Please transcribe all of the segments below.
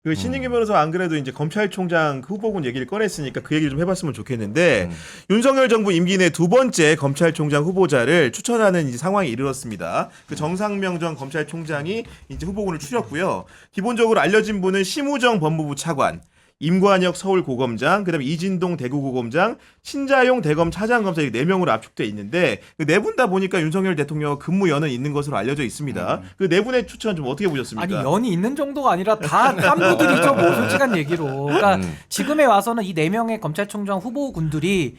그 신인규 변호사 안 그래도 이제 검찰총장 후보군 얘기를 꺼냈으니까 그 얘기를 좀 해봤으면 좋겠는데 윤석열 정부 임기 내 두 번째 검찰총장 후보자를 추천하는 이제 상황에 이르렀습니다. 그 정상명 전 검찰총장이 이제 후보군을 추렸고요. 기본적으로 알려진 분은 심우정 법무부 차관, 임관혁 서울고검장, 그다음에 이진동 대구고검장, 신자용 대검 차장검사 이렇게 4명으로 압축돼 있는데 그 네 분 다 보니까 윤석열 대통령 근무 연은 있는 것으로 알려져 있습니다. 그 네 분의 추천 좀 어떻게 보셨습니까? 아니 연이 있는 정도가 아니라 다 깐부들이죠. 뭐 솔직한 얘기로. 그러니까 지금에 와서는 이 4명의 검찰총장 후보군들이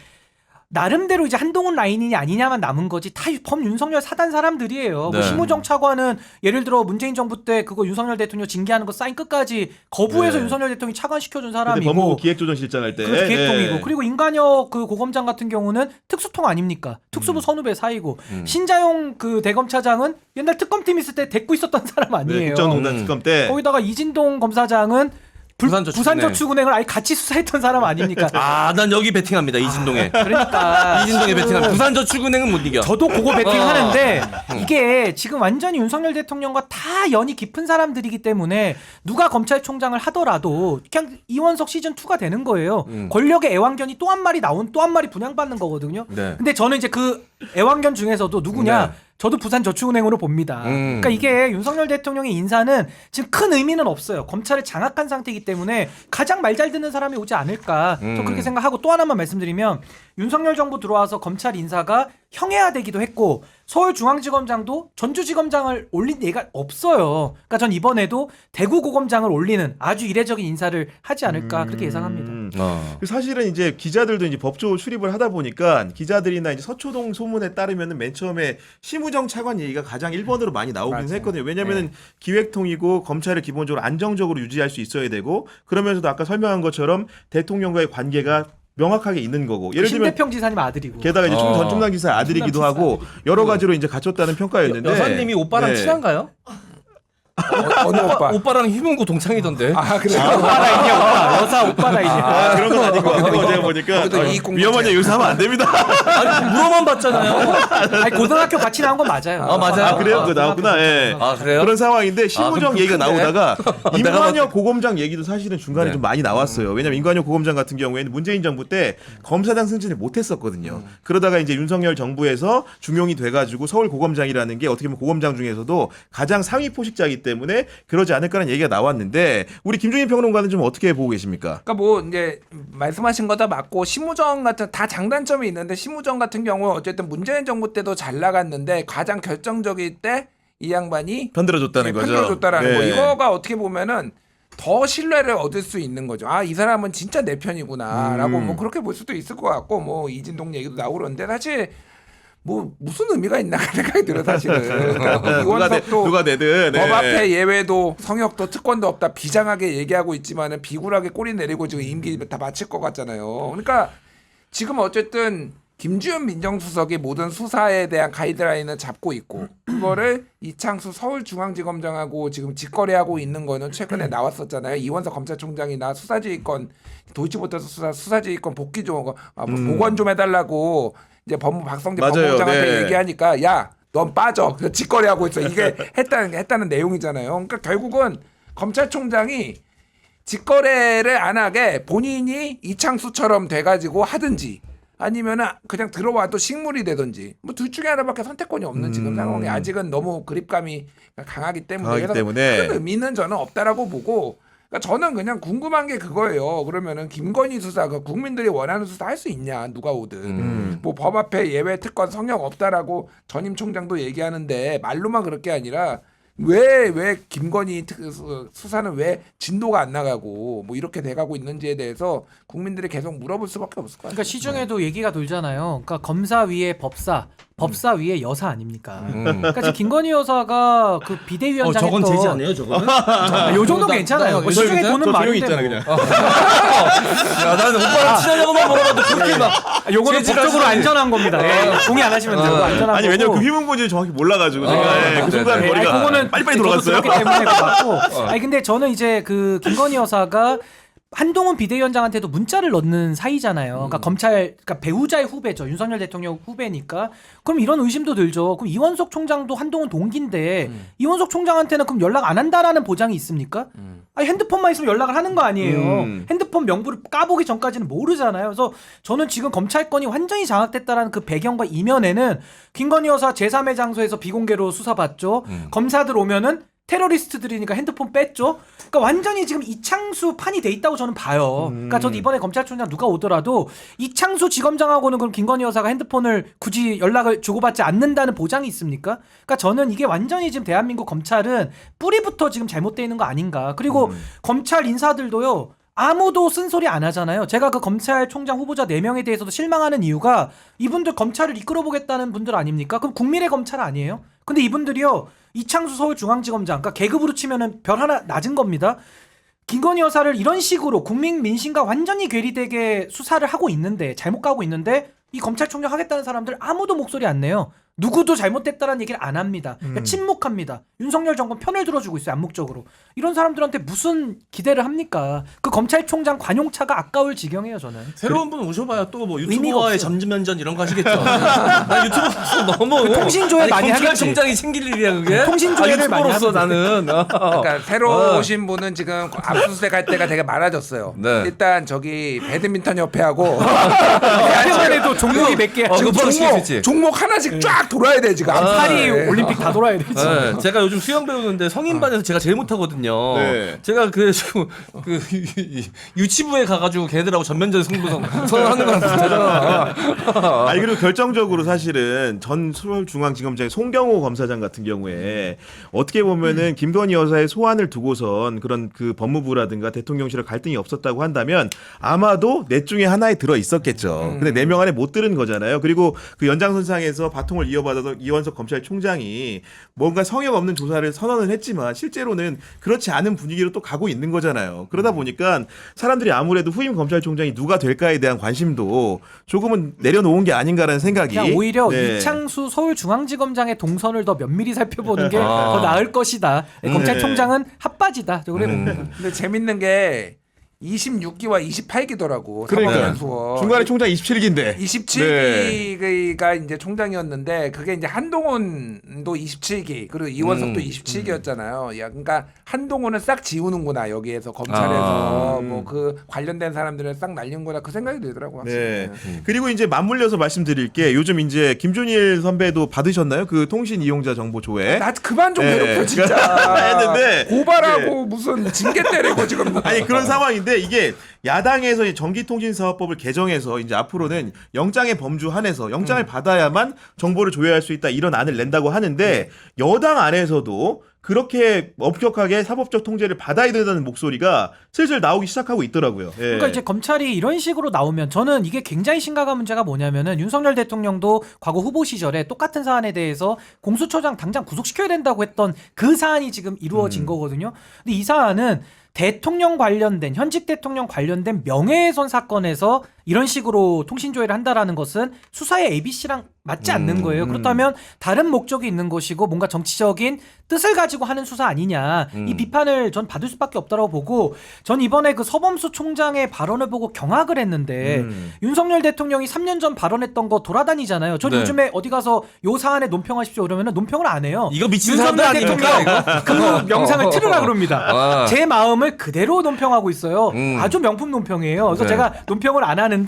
나름대로 이제 한동훈 라인이 아니냐만 남은 거지 다 범윤석열 사단 사람들이에요. 네. 뭐 심우정 차관은 예를 들어 문재인 정부 때 그거 윤석열 대통령 징계하는 거 사인 끝까지 거부해서 네. 윤석열 대통령이 차관시켜준 그때 사람이고 법무부 기획조정실장 할 때. 그렇죠. 기획통이고 네. 그리고 임관혁 그 고검장 같은 경우는 특수통 아닙니까? 특수부 선후배 사이고 신자용 그 대검차장은 옛날 특검팀 있을 때 데리고 있었던 사람 네, 아니에요. 국정농단 특검 때. 거기다가 이진동 검사장은 부산저축은행을 아예 같이 수사했던 사람 아닙니까? 아, 난 여기 베팅합니다. 이진동에. 그러니까 이진동에 베팅합니다. 부산저축은행은 못 이겨. 저도 그거 베팅하는데 이게 지금 완전히 윤석열 대통령과 다 연이 깊은 사람들이기 때문에 누가 검찰총장을 하더라도 그냥 이원석 시즌 2가 되는 거예요. 권력의 애완견이 또 한 마리 나온 또 한 마리 분양받는 거거든요. 네. 근데 저는 이제 그 애완견 중에서도 누구냐? 네. 저도 부산저축은행으로 봅니다. 그러니까 이게 윤석열 대통령의 인사는 지금 큰 의미는 없어요. 검찰을 장악한 상태이기 때문에 가장 말 잘 듣는 사람이 오지 않을까. 저 그렇게 생각하고 또 하나만 말씀드리면 윤석열 정부 들어와서 검찰 인사가 형해화되기도 했고 서울중앙지검장도 전주지검장을 올린 예가 없어요. 그러니까 전 이번에도 대구고검장을 올리는 아주 이례적인 인사를 하지 않을까 그렇게 예상합니다. 사실은 이제 기자들도 이제 법조 출입을 하다 보니까 기자들이나 이제 서초동 소문에 따르면은 맨 처음에 심우정 차관 얘기가 가장 1번으로 많이 나오긴 했거든요. 왜냐면은 기획통이고 검찰을 기본적으로 안정적으로 유지할 수 있어야 되고 그러면서도 아까 설명한 것처럼 대통령과의 관계가 명확하게 있는 거고. 예를 들면 신대평 지사님 아들이고. 게다가 이제 전충남 기사 아들이기도 하고 여러 가지로 이제 갖췄다는 평가였는데 여사님이 오빠랑 네. 친한가요? 어느 오빠? 오빠랑 희문고 동창이던데. 아 그래요? 오빠라 이게 오빠. 여사 오빠라 이게. 그런 건 아닌 것 같고 제가 보니까 그래도 이익 공동체. 위험한 얘기 요새 하면 안 됩니다. 아니, 물어만 봤잖아요. 아니 고등학교 같이 나온 건 맞아요. 맞아요. 아 그래요? 그거 나왔구나. 예. 아, 그래요? 그런 상황인데 심우정 그럼 얘기가 큰데? 나오다가 내가 임관혁 고검장 얘기도 사실은 중간에 네. 좀 많이 나왔어요. 왜냐면 임관혁 고검장 같은 경우에는 문재인 정부 때 검사장 승진을 못했었거든요. 그러다가 이제 윤석열 정부에서 중용이 돼가지고 서울 고검장이라는 게 어떻게 보면 고검장 중에서도 가장 상위 포식자이기 때문에 그러지 않을까라는 얘기가 나왔는데 우리 김종인 평론가는 좀 어떻게 보고 계십니까? 그러니까 뭐 이제 말씀하신 거 다 맞고 심우정 같은 다 장단점이 있는데 심우정 같은 경우 어쨌든 문재인 정부 때도 잘 나갔는데 가장 결정적일 때 이 양반이 편들어줬다는 거죠. 편들어줬다라는 거. 네. 이거가 어떻게 보면은 더 신뢰를 얻을 수 있는 거죠. 아, 이 사람은 진짜 내 편이구나라고 뭐 그렇게 볼 수도 있을 것 같고 뭐 이진동 얘기도 나오고 그러는데 사실 뭐 무슨 의미가 있나 생각이 들어 사실은. 그러니까 뭐 이원석도 누가 되든 법 네. 앞에 예외도 성역도 특권도 없다 비장하게 얘기하고 있지만은 비굴하게 꼬리 내리고 지금 임기 다 마칠 것 같잖아요. 그러니까 지금 어쨌든 김주현 민정수석이 모든 수사에 대한 가이드라인을 잡고 있고 그거를 이창수 서울중앙지검장하고 지금 직거래하고 있는 거는 최근에 나왔었잖아요. 이원석 검찰총장이나 수사지휘권 도이치모터스 수사지휘권 복귀 좀 복원 좀 해달라고 이제 법무 박성재 맞아요. 법무부장한테 네. 얘기하니까 야 넌 빠져. 직거래하고 있어. 이게 했다는 내용이잖아요. 그러니까 결국은 검찰총장이 직거래를 안 하게 본인이 이창수처럼 돼가지고 하든지 아니면은 그냥 들어와도 식물이 되든지 뭐 둘 중에 하나밖에 선택권이 없는 지금 상황이 아직은 너무 그립감이 강하기 때문에 큰 의미는 저는 없다라고 보고 그러니까 저는 그냥 궁금한 게 그거예요. 그러면은 김건희 수사 그 국민들이 원하는 수사 할 수 있냐 누가 오든 뭐 법 앞에 예외 특권 성역 없다라고 전임 총장도 얘기하는데 말로만 그럴 게 아니라 왜 김건희 수사는 왜 진도가 안 나가고 뭐 이렇게 돼가고 있는지에 대해서 국민들이 계속 물어볼 수밖에 없을 것 같아요. 그러니까 시중에도 얘기가 돌잖아요. 그러니까 검사 위에 법사, 법사 위에 여사 아닙니까? 그러니까 지금 김건희 여사가 그 비대위원장 저건 했던 되지 않아요, 저거는? 요 정도 괜찮아요. 뭐 시중에 도는 저 조용히 말인데 있잖아 뭐. 그냥. 야, 나는 오빠랑 친하냐고만 물어봤는데 그렇게 막. 요거는 재질하시네. 법적으로 안전한 겁니다. 예, 동의 안 하시면 되고 안전한 아니 거고. 왜냐면 그 휘문고지를 정확히 몰라가지고 제가 그 순간 네, 네. 머리가 그거는 빨리빨리 저도 돌아갔어요. 들었기 때문에 그거 맞고. 아니 근데 저는 이제 그 김건희 여사가 한동훈 비대위원장한테도 문자를 넣는 사이잖아요. 그러니까 그러니까 배우자의 후배죠. 윤석열 대통령 후배니까. 그럼 이런 의심도 들죠. 그럼 이원석 총장도 한동훈 동기인데 이원석 총장한테는 그럼 연락 안 한다라는 보장이 있습니까? 아니, 핸드폰만 있으면 연락을 하는 거 아니에요. 핸드폰 명부를 까보기 전까지는 모르잖아요. 그래서 저는 지금 검찰권이 완전히 장악됐다라는 그 배경과 이면에는 김건희 여사 제3의 장소에서 비공개로 수사받죠. 검사들 오면은 테러리스트들이니까 핸드폰 뺐죠. 그러니까 완전히 지금 이창수 판이 돼 있다고 저는 봐요. 그러니까 저도 이번에 검찰총장 누가 오더라도 이창수 지검장하고는 그럼 김건희 여사가 핸드폰을 굳이 연락을 주고받지 않는다는 보장이 있습니까? 그러니까 저는 이게 완전히 지금 대한민국 검찰은 뿌리부터 지금 잘못되어 있는 거 아닌가. 그리고 검찰 인사들도요. 아무도 쓴소리 안 하잖아요. 제가 그 검찰총장 후보자 4명에 대해서도 실망하는 이유가 이분들 검찰을 이끌어보겠다는 분들 아닙니까? 그럼 국민의 검찰 아니에요? 근데 이분들이요. 이창수 서울중앙지검장, 그러니까 계급으로 치면은 별 하나 낮은 겁니다. 김건희 여사를 이런 식으로 국민 민심과 완전히 괴리되게 수사를 하고 있는데, 잘못 가고 있는데 이 검찰총장 하겠다는 사람들 아무도 목소리 안 내요. 누구도 잘못됐다는 얘기를 안 합니다. 그러니까 침묵합니다. 윤석열 정권 편을 들어주고 있어요. 암묵적으로. 이런 사람들한테 무슨 기대를 합니까? 그 검찰총장 관용차가 아까울 지경이에요. 저는. 새로운 분 오셔봐야 또 뭐 의미가 유튜버와의 없어요. 전면전 이런 거 하시겠죠. 나 유튜버로서 너무 통신조회 아니, 많이 하겠지. 검찰총장이 챙길 일이야 그게. 통신조회를 많이 유튜버로서 나는. 그러니까 새로 오신 분은 지금 압수수색 할 때가 되게 많아졌어요. 네. 일단 저기 배드민턴 협회하고 대한민국에도 종목이 몇 개야. 그거 바로 시키겠지. 종목 하나씩 쫙 돌아야 돼 지금. 파리 올림픽 다 돌아야 되지. 네, 제가 요즘 수영 배우는데 성인반에서 제가 제일 못하거든요. 네. 제가 그래가지고 그 유치부에 가가지고 걔들하고 전면전 선언하는 거랑 비슷하잖아. 아니 그리고 결정적으로 사실은 전 서울중앙지검장의 송경호 검사장 같은 경우에 어떻게 보면은 김건희 여사의 소환을 두고선 그런 그 법무부라든가 대통령실의 갈등이 없었다고 한다면 아마도 넷 중에 하나에 들어 있었겠죠. 근데 4명 안에 못 들은 거잖아요. 그리고 그 연장선상에서 바통을 이어받아서 이원석 검찰총장이 뭔가 성역 없는 조사를 선언을 했지만 실제로는 그렇지 않은 분위기로 또 가고 있는 거잖아요. 그러다 보니까 사람들이 아무래도 후임 검찰총장이 누가 될까에 대한 관심도 조금은 내려놓은 게 아닌가라는 생각이. 그냥 오히려 네. 이창수 서울중앙지검장의 동선을 더 면밀히 살펴보는 게 더 나을 것이다. 검찰총장은 핫바지다. 근데 재밌는 게 26기와 28기더라고. 그러니까 중간에 총장 27기인데 27기가 이제 총장이었는데 그게 이제 한동훈도 27기 그리고 이원석도 27기였잖아요. 야, 그러니까 한동훈은 싹 지우는구나 여기에서 검찰에서 뭐 그 관련된 사람들을 싹 날리는구나 그 생각이 들더라고. 네. 그리고 이제 맞물려서 말씀드릴게 요즘 이제 김준일 선배도 받으셨나요? 그 통신 이용자 정보 조회. 나 그만 좀 네. 괴롭혀 진짜. 했는데 고발하고 무슨 징계 때리고 지금. 아니 그런 상황인데 이게 야당에서 이 전기통신사업법을 개정해서 이제 앞으로는 영장의 범주 한해서 영장을 받아야만 정보를 조회할 수 있다 이런 안을 낸다고 하는데 여당 안에서도 그렇게 엄격하게 사법적 통제를 받아야 된다는 목소리가 슬슬 나오기 시작하고 있더라고요. 예. 그러니까 이제 검찰이 이런 식으로 나오면 저는 이게 굉장히 심각한 문제가 뭐냐면은 윤석열 대통령도 과거 후보 시절에 똑같은 사안에 대해서 공수처장 당장 구속시켜야 된다고 했던 그 사안이 지금 이루어진 거거든요. 근데 이 사안은 대통령 관련된 현직 대통령 관련된 명예훼손 사건에서 이런 식으로 통신조회를 한다라는 것은 수사의 ABC랑 맞지 않는 거예요. 그렇다면 다른 목적이 있는 것이고 뭔가 정치적인 뜻을 가지고 하는 수사 아니냐 이 비판을 전 받을 수밖에 없다고 보고 전 이번에 그 서범수 총장의 발언을 보고 경악을 했는데 윤석열 대통령이 3년 전 발언했던 거 돌아다니잖아요. 전 네. 요즘에 어디 가서 요 사안에 논평하십시오 그러면은 논평을 안 해요. 이거 미친 사람들 윤석열 아닙니까, 대통령 그 영상을 틀으라 그럽니다. 아. 제 마음을 그대로 논평하고 있어요. 아주 명품 논평이에요. 그래서 네. 제가 논평을 안 하는데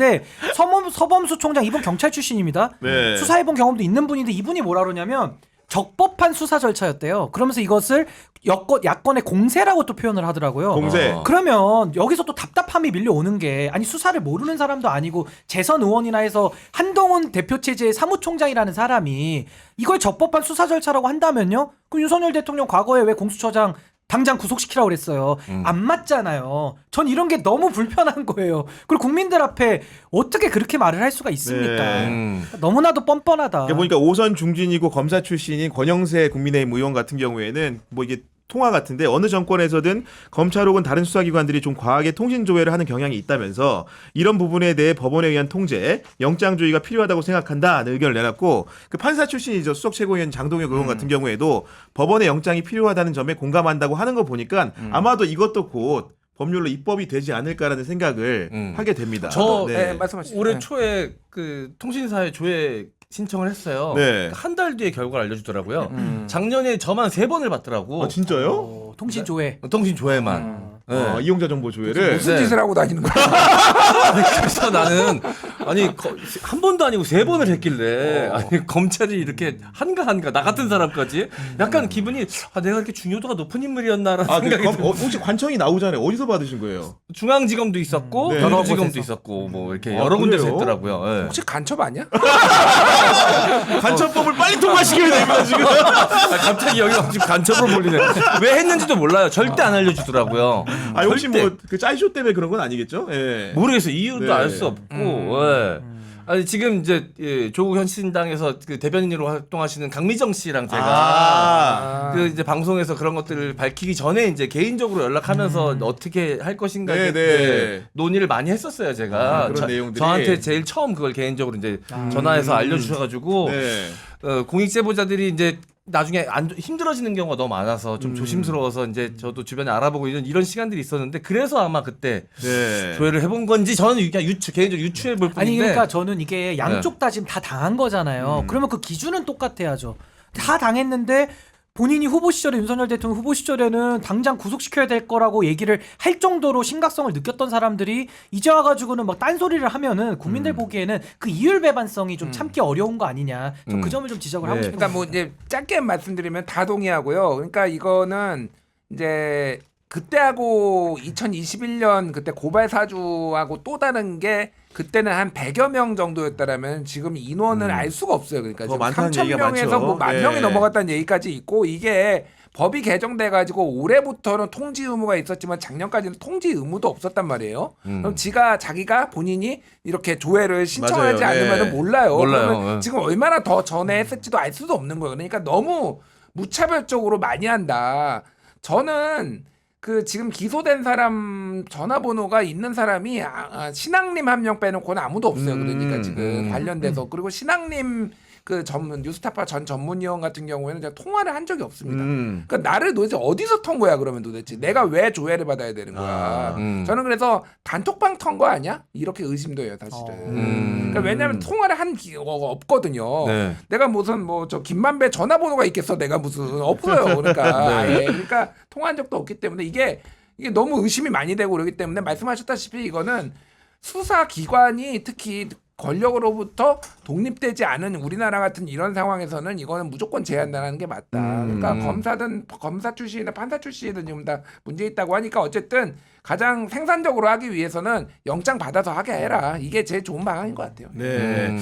서범수 총장 이분 경찰 출신입니다. 네. 수사해본 경험도 있는 분인데 이분이 뭐라 그러냐면 적법한 수사 절차였대요. 그러면서 이것을 야권의 공세라고 또 표현을 하더라고요. 공세. 그러면 여기서 또 답답함이 밀려오는 게 아니 수사를 모르는 사람도 아니고 재선 의원이나 해서 한동훈 대표 체제의 사무총장이라는 사람이 이걸 적법한 수사 절차라고 한다면요? 그럼 윤석열 대통령 과거에 왜 공수처장 당장 구속시키라고 그랬어요. 안 맞잖아요. 전 이런 게 너무 불편한 거예요. 그리고 국민들 앞에 어떻게 그렇게 말을 할 수가 있습니까? 네. 너무나도 뻔뻔하다. 그러니까 보니까 오선 중진이고 검사 출신인 권영세 국민의힘 의원 같은 경우에는 뭐 이게 통화 같은데 어느 정권에서든 검찰 혹은 다른 수사기관들이 좀 과하게 통신 조회를 하는 경향이 있다면서 이런 부분에 대해 법원에 의한 통제, 영장주의가 필요하다고 생각한다는 의견을 내놨고 그 판사 출신이죠. 수석 최고위원 장동혁 의원 같은 경우에도 법원의 영장이 필요하다는 점에 공감한다고 하는 거 보니까 아마도 이것도 곧 법률로 입법이 되지 않을까라는 생각을 하게 됩니다. 네, 말씀하시죠. 올해 네. 초에 그 통신사에 조회 신청을 했어요. 네. 한 달 뒤에 결과를 알려주더라고요. 작년에 저만 3번을 받더라고. 아, 진짜요? 통신 조회. 통신 조회만. 네. 이용자 정보 조회를 무슨 네. 짓을 하고 다니는 거야? 그래서 나는 한 번도 아니고 3번을 했길래 아니 검찰이 이렇게 한가 나 같은 사람까지 약간 기분이 내가 이렇게 중요도가 높은 인물이었나라는 생각이 혹시 관청이 나오잖아요. 어디서 받으신 거예요? 중앙지검도 있었고 네. 경기지검도 있었고 뭐 이렇게 여러 군데서 그래요? 했더라고요. 네. 혹시 간첩 아니야? 간첩법을 빨리 통과시켜야 됩니다 지금. 갑자기 여기가 지금 간첩으로 몰리네. 왜 했는지도 몰라요. 절대 안 알려주더라고요. 아 혹시 절대. 뭐 그 짤쇼 때문에 그런 건 아니겠죠? 예. 모르겠어요. 이유도 네. 알 수 없고. 예. 아니 지금 이제 조국 혁신당에서 그 대변인으로 활동하시는 강미정 씨랑 제가 그 이제 방송에서 그런 것들을 밝히기 전에 이제 개인적으로 연락하면서 어떻게 할 것인가 네, 이제 네. 논의를 많이 했었어요. 제가 그런 내용들이. 저한테 제일 처음 그걸 개인적으로 이제 전화해서 알려주셔가지고 네. 공익 제보자들이 이제 나중에 힘들어지는 경우가 너무 많아서 좀 조심스러워서 이제 저도 주변에 알아보고 이런 시간들이 있었는데 그래서 아마 그때 네. 조회를 해본 건지 저는 그냥 개인적으로 유추해 볼 뿐인데 아니 그러니까 저는 이게 양쪽 다 지금 다 당한 거잖아요. 그러면 그 기준은 똑같아야죠. 다 당했는데 본인이 후보 시절에 윤석열 대통령 후보 시절에는 당장 구속시켜야 될 거라고 얘기를 할 정도로 심각성을 느꼈던 사람들이 이제 와가지고는 막 딴소리를 하면은 국민들 보기에는 그 이율배반성이 좀 참기 어려운 거 아니냐. 좀 그 점을 좀 지적을 하고 네. 싶은 그러니까 뭐 이제 짧게 말씀드리면 다 동의하고요. 그러니까 이거는 이제 그때하고 2021년 그때 고발 사주하고 또 다른 게 그때는 한 100여 명 정도였다라면 지금 인원을 알 수가 없어요. 그러니까 더 지금 많다는 3천 얘기가 명에서 많죠. 뭐 10,000명이 네. 넘어갔다는 얘기까지 있고 이게 법이 개정돼 가지고 올해부터는 통지 의무가 있었지만 작년까지는 통지 의무도 없었단 말이에요. 그럼 자기가 본인이 이렇게 조회를 신청하지 맞아요. 않으면 네. 몰라요. 몰라요. 그러면 네. 지금 얼마나 더 전에 했을지도 알 수도 없는 거예요. 그러니까 너무 무차별적으로 많이 한다. 저는 그 지금 기소된 사람 전화번호가 있는 사람이 신앙님 한 명 빼놓고는 아무도 없어요. 그러니까 지금 관련돼서 그리고 신앙님 그 전문 뉴스타파 전 전문위원 같은 경우에는 제가 통화를 한 적이 없습니다. 그러니까 나를 도대체 어디서 턴 거야 그러면 도대체 내가 왜 조회를 받아야 되는 거야? 저는 그래서 단톡방 턴 거 아니야? 이렇게 의심도 해요 사실은. 그러니까 왜냐하면 통화를 한 기회가 없거든요. 네. 내가 무슨 뭐 저 김만배 전화번호가 있겠어? 내가 무슨 없어요. 그러니까 아예. 그러니까 통화한 적도 없기 때문에 이게 너무 의심이 많이 되고 그러기 때문에 말씀하셨다시피 이거는 수사 기관이 특히 권력으로부터 독립되지 않은 우리나라 같은 이런 상황에서는 이거는 무조건 제한하는 게 맞다. 그러니까 검사든 검사 출신이나 판사 출신이든 지금 다 문제 있다고 하니까 어쨌든 가장 생산적으로 하기 위해서는 영장 받아서 하게 해라. 이게 제일 좋은 방안인 것 같아요. 네.